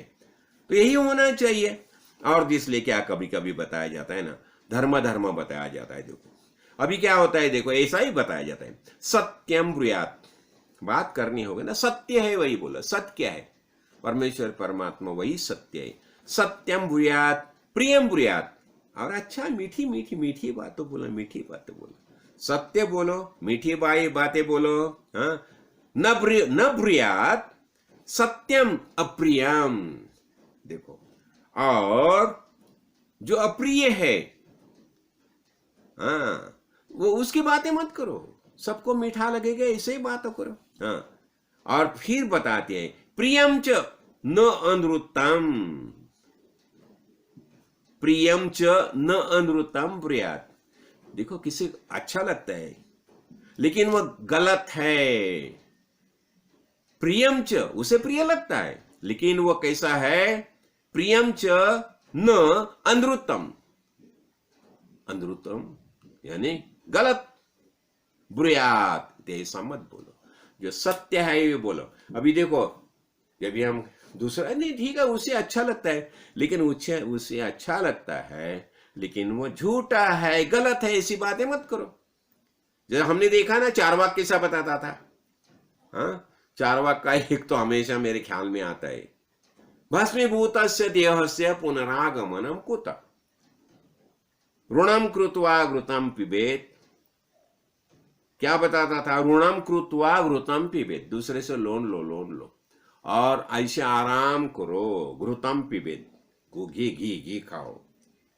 तो यही होना चाहिए। और इसलिए क्या कभी कभी बताया जाता है ना, धर्म बताया जाता है। देखो अभी क्या होता है, देखो ऐसा ही बताया जाता है, सत्यम ब्रूयात। बात करनी होगी ना, सत्य है वही बोला, सत्य क्या है? परमेश्वर परमात्मा वही सत्य है। सत्यम ब्रूयात प्रियम ब्रूयात। और अच्छा मीठी मीठी मीठी बातें बोलो, मीठी बातें बोलो, सत्य बोलो, मीठी बातें बोलो। हाँ, न ब्रूयात सत्यम अप्रियम। देखो, और जो अप्रिय है, हाँ, वो उसकी बातें मत करो, सबको मीठा लगेगा ऐसे ही बात करो। हाँ, और फिर बताते हैं, प्रियम च न अनृतम, प्रियम च न अनृतम ब्रूयात। देखो किसी अच्छा लगता है, लेकिन वह गलत है। प्रियम च, उसे प्रिय लगता है, लेकिन वह कैसा है? प्रियम च न अनृतम, अनृतम यानी गलत, ब्रुयात, ऐसा मत बोलो। जो सत्य है ये बोलो। अभी देखो, जब भी हम दूसरा नहीं, ठीक है उसे अच्छा लगता है, लेकिन उसे अच्छा लगता है लेकिन वो झूठा है, गलत है, ऐसी बातें मत करो। जब हमने देखा ना, चारवाक कैसा बताता था। हाँ, चारवाक का एक तो हमेशा मेरे ख्याल में आता है, भस्मीभूतस्य देहस्य पुनरागमनम कुत, ऋणम कृत्वा घृतम पिबेत। क्या बताता था? ऋणम कृत्वा घृतम पिबेत, दूसरे से लोन लो और ऐसे आराम करो, घृतम पिबेत, घी खाओ।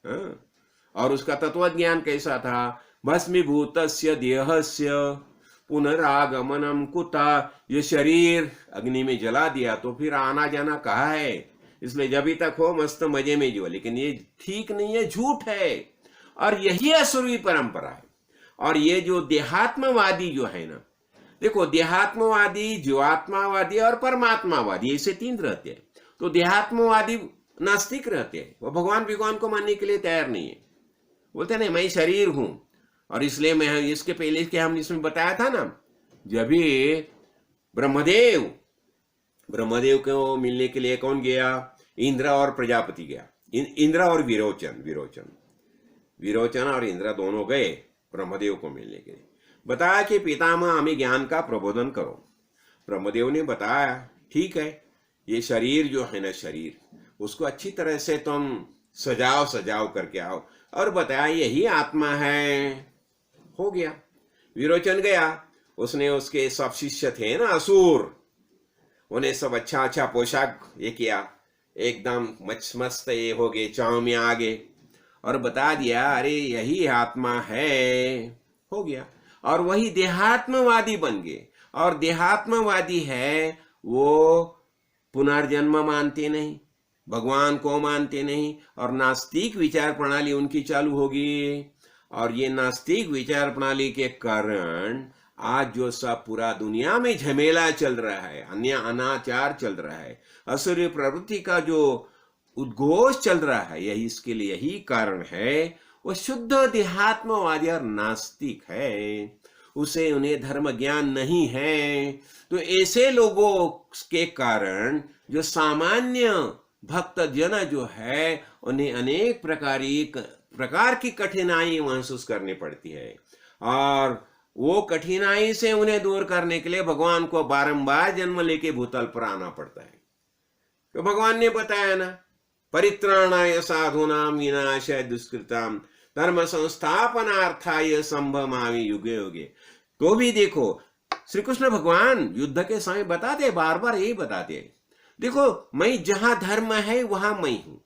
हाँ? और उसका तत्व ज्ञान कैसा था? भस्मीभूतस्य देहस्य पुनरागमनम कुता, ये शरीर अग्नि में जला दिया तो फिर आना जाना कहाँ है? इसलिए जब तक हो मस्त मजे में जियो, लेकिन ये ठीक नहीं है, झूठ है। और यही असुरी परंपरा है। और ये जो देहात्मवादी जो है ना, देखो देहात्मवादी, जीवात्मावादी और परमात्मावादी, ऐसे तीन रहते हैं। तो देहात्मवादी नास्तिक रहते हैं, वो भगवान को मानने के लिए तैयार नहीं है। बोलते नहीं मैं शरीर हूं, और इसलिए मैं, इसके पहले के हम इसमें बताया था ना, जब भी ब्रह्मदेव को मिलने के लिए कौन गया? इंद्र और प्रजापति गया, इंद्र और विरोचन और इंद्र दोनों गए ब्रह्मदेव को मिलने के लिए। बताया कि पितामह हमें ज्ञान का प्रबोधन करो। ब्रह्मदेव ने बताया ठीक है, ये शरीर जो है ना, शरीर उसको अच्छी तरह से तुम सजाओ करके आओ, और बताया यही आत्मा है। हो गया। विरोचन गया, उसने उसके सब शिष्य थे ना असुर, उन्हें सब अच्छा पोशाक ये किया, एकदम मस्त ये हो गए, चाव में आ गए और बता दिया अरे यही आत्मा है। हो गया। और वही देहात्मवादी बन गए। और देहात्मवादी है वो पुनर्जन्म मानते नहीं, भगवान को मानते नहीं, और नास्तिक विचार प्रणाली उनकी चालू होगी। और ये नास्तिक विचार प्रणाली के कारण आज जो सब पूरा दुनिया में झमेला चल रहा है, अन्य अनाचार चल रहा है, असुरी प्रवृत्ति का जो उद्घोष चल रहा है, यही इसके लिए यही कारण है। वो शुद्ध देहात्मवादी और नास्तिक है, उसे उन्हें धर्म ज्ञान नहीं है। तो ऐसे लोगों के कारण जो सामान्य भक्त जन जो है, उन्हें अनेक प्रकार की कठिनाई महसूस करनी पड़ती है। और वो कठिनाई से उन्हें दूर करने के लिए भगवान को बारंबार जन्म लेके भूतल पर आना पड़ता है। तो भगवान ने बताया ना, परित्राणाय साधूनां विनाशाय दुष्कृतां धर्म संस्थापनार्थाय संभवामि युगे युगे। तो भी देखो श्री कृष्ण भगवान युद्ध के समय बताते, बार बार यही बताते, देखो मैं जहां धर्म है वहां मैं हूं।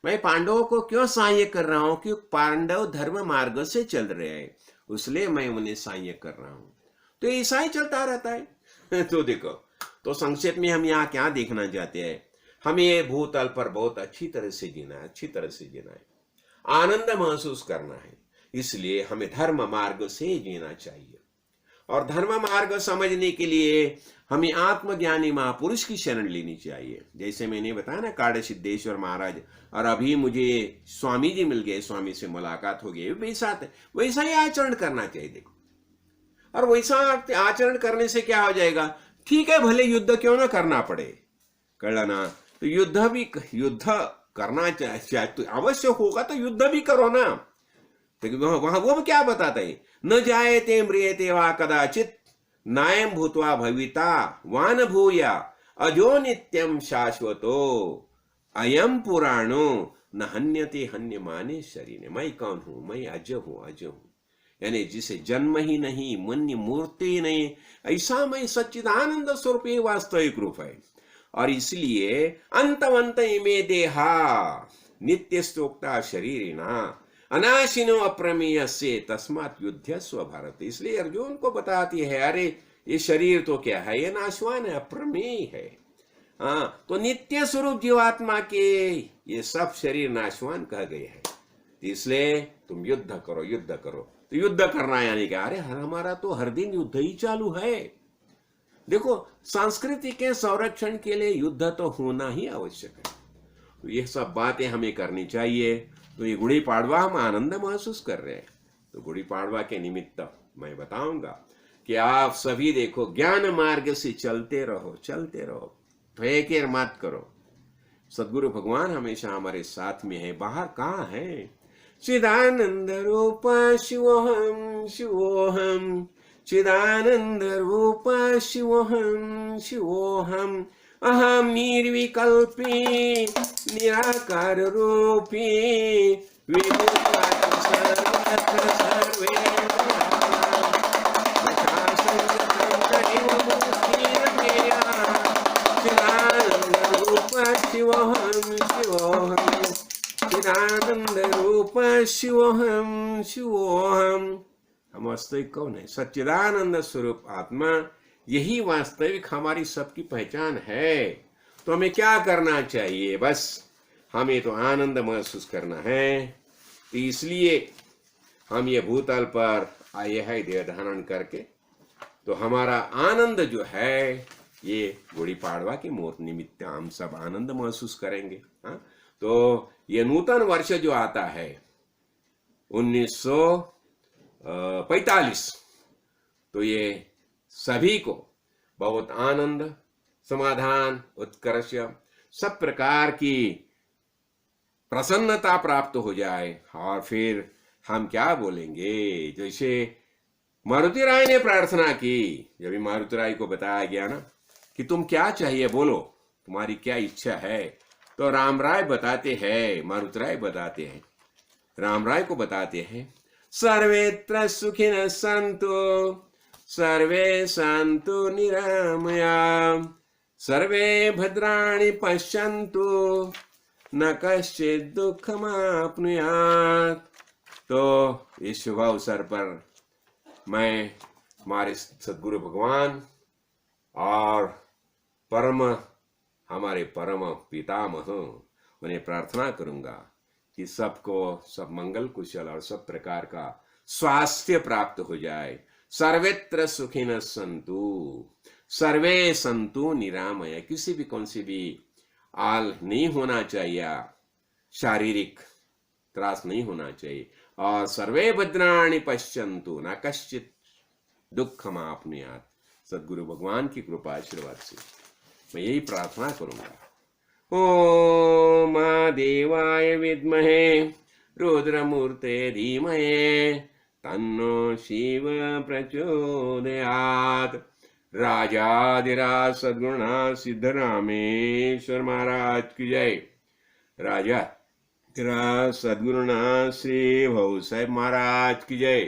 मैं पांडवों को क्यों सहाय कर रहा हूं? क्योंकि पांडव धर्म मार्ग से चल रहे हैं, इसलिए मैं उन्हें सहाय कर रहा हूं। तो ऐसा ही चलता रहता है। तो देखो, तो संक्षेप में हम यहाँ क्या देखना चाहते हैं? हमें भूतल पर बहुत अच्छी तरह से जीना है, आनंद महसूस करना है। इसलिए हमें धर्म मार्ग से जीना चाहिए। और धर्म मार्ग समझने के लिए हमें आत्मज्ञानी महापुरुष की शरण लेनी चाहिए। जैसे मैंने बताया ना, काड़ सिद्धेश्वर महाराज, और अभी मुझे स्वामी जी मिल गए, स्वामी से मुलाकात हो गई, वैसा ही आचरण करना चाहिए। देखो, और वैसा आचरण करने से क्या हो जाएगा? ठीक है, भले युद्ध क्यों ना करना पड़े, कळना, तो युद्ध करना चाहिए, तो अवश्य होगा तो युद्ध भी करो ना। तो वहां वो क्या बताता है? न जायते म्रियते वा कदाचित नायम भूत्वा भविता वान भूया अजो नित्यम शाश्वतो अयम पुराणो न हन्यते हन्यमाने शरीर। मैं कौन हूं? मैं अज हूं। यानी जिसे जन्म ही नहीं, मन मूर्ति नहीं, ऐसा मैं सच्चिदानंद स्वरूप वास्तविक रूप है। और इसलिए अंतवंत इमे देहा नित्यस्तोक्ता शरीरिणा अनाशिनो अप्रमेय से तस्मात् युद्धस्व भारत। इसलिए अर्जुन को बताती है, अरे ये शरीर तो क्या है? ये नाशवान है, अप्रमेय है। हाँ, तो नित्य स्वरूप जीवात्मा के ये सब शरीर नाशवान कह गए हैं। इसलिए तुम युद्ध करो। तो युद्ध करना यानी क्या? अरे हमारा तो हर दिन युद्ध ही चालू है। देखो, संस्कृति के संरक्षण के लिए युद्ध तो होना ही आवश्यक है। तो ये सब बातें हमें करनी चाहिए। तो ये गुड़ी पाड़वा हम आनंद महसूस कर रहे हैं। तो गुड़ी पाड़वा के निमित्त मैं बताऊंगा कि आप सभी देखो, ज्ञान मार्ग से चलते रहो, चलते रहो, फेंकेर मत करो। सदगुरु भगवान हमेशा हमारे साथ में है। बाहर कहाँ है? चिदानंद रूप शिवोहम शिवोहम, चिदानंद रूप शिवोहम शिवोहम, अहम निर्विकल्पी निराकार रूपी विभूतात् सर्वत्र सर्वेन्द्रियाणां दशासंगतं दैवमूर्तिरमेया, चिदानंद रूप शिवोहम शिवोहम, चिदानंद रूप शिवोहम शिवोहम। हम वास्तविक कौन है? सच्चिदानंद स्वरूप आत्मा, यही वास्तविक हमारी सबकी पहचान है। तो हमें क्या करना चाहिए? बस हमें तो आनंद महसूस करना है। तो इसलिए हम ये भूतल पर आए हैं देह धारण करके। तो हमारा आनंद जो है, ये गुड़ी पाड़वा के मोर निमित्त हम सब आनंद महसूस करेंगे। हाँ, तो ये नूतन वर्ष जो आता है 1945, तो ये सभी को बहुत आनंद, समाधान, उत्कर्ष, सब प्रकार की प्रसन्नता प्राप्त हो जाए। और फिर हम क्या बोलेंगे? जैसे मारुति राय ने प्रार्थना की, जब मारुति राय को बताया गया ना कि तुम क्या चाहिए, बोलो तुम्हारी क्या इच्छा है, तो राम राय बताते हैं, मारुति राय बताते हैं, राम राय को बताते हैं, सर्वेत्र सुखिनः सन्तु सर्वे सन्तु निरामया, सर्वे भद्राणि पश्यन्तु न कश्चित् दुःखमाप्नुयात्। तो इस शुभ अवसर पर मैं हमारे सदगुरु भगवान और हमारे परम पितामह उन्हें प्रार्थना करूंगा कि सबको सब मंगल कुशल और सब प्रकार का स्वास्थ्य प्राप्त हो जाए। सर्वत्र सुखिनः सन्तु सर्वे सन्तु निरामय, किसी भी कौन सी भी आल नहीं होना चाहिए, शारीरिक त्रास नहीं होना चाहिए। और सर्वे भद्राणि पश्यन्तु न कश्चित् दुःखमाप्नुयात्। सद्गुरु भगवान की कृपा आशीर्वाद से मैं यही प्रार्थना करूंगा। ओम देवाय विद्महे रुद्रमूर्ते धीमहि तन्नो शिव प्रचोदयात्। राजाधिराज सद्गुरुनाथ सिद्धरामेश्वर महाराज की जय। राजाधिराज सद्गुरुनाथ श्री भव साहेब महाराज की जय।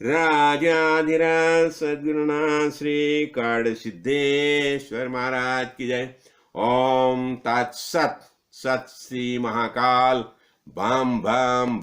राजाधिराज सद्गुरुनाथ श्री काड़ सिद्धेश्वर महाराज की जय। ओम तत्सत। सत श्री महाकाल। बम बम।